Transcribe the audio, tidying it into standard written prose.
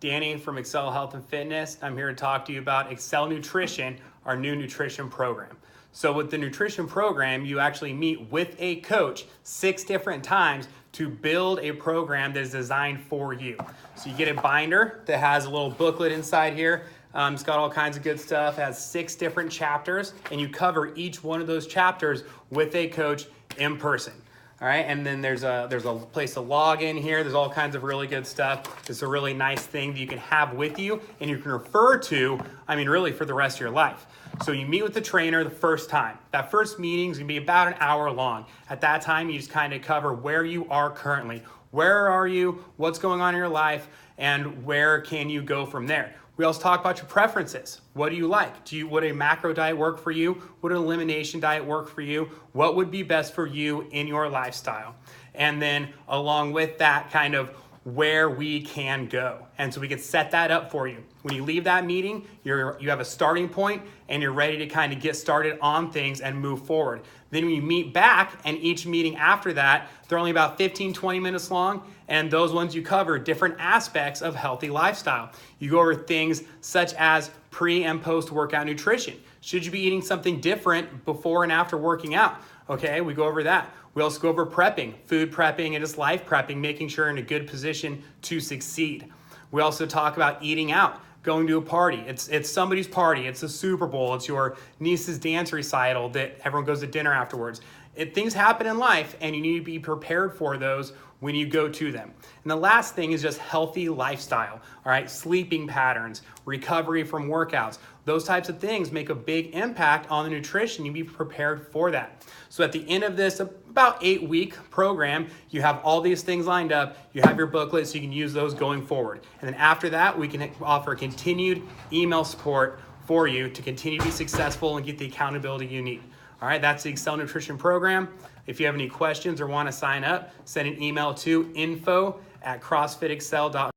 Danny from Excel Health and Fitness. I'm here to talk to you about Excel Nutrition, our new nutrition program. So with the nutrition program, you actually meet with a coach 6 different times to build a program that is designed for you. So you get a binder that has a little booklet inside here. It's got all kinds of good stuff. It has 6 different chapters, and you cover each one of those chapters with a coach in person. All right, and then there's a place to log in here. There's all kinds of really good stuff. It's a really nice thing that you can have with you and you can refer to, really for the rest of your life. So you meet with the trainer the first time. That first meeting is gonna be about an hour long. At that time, you just kind of cover where you are currently. Where are you? What's going on in your life? And where can you go from there? We also talk about your preferences. What do you like? Would a macro diet work for you? Would an elimination diet work for you? What would be best for you in your lifestyle? And then along with that, kind of where we can go. And so we can set that up for you. When you leave that meeting, you have a starting point and you're ready to kind of get started on things and move forward. Then we meet back, and each meeting after that, they're only about 15, 20 minutes long, and those ones you cover different aspects of healthy lifestyle. You go over things such as pre and post workout nutrition. Should you be eating something different before and after working out? Okay, we go over that. We also go over prepping, food prepping, and just life prepping, making sure you're in a good position to succeed. We also talk about eating out, going to a party. It's somebody's party. It's a Super Bowl. It's your niece's dance recital that everyone goes to dinner afterwards. Things happen in life, and you need to be prepared for those when you go to them. And the last thing is just healthy lifestyle, all right? Sleeping patterns, recovery from workouts. Those types of things make a big impact on the nutrition. You be prepared for that. So at the end of this about 8-week program, you have all these things lined up. You have your booklet so you can use those going forward. And then after that, we can offer continued email support for you to continue to be successful and get the accountability you need. All right, that's the Excel Nutrition Program. If you have any questions or want to sign up, send an email to info@crossfitexcel.com.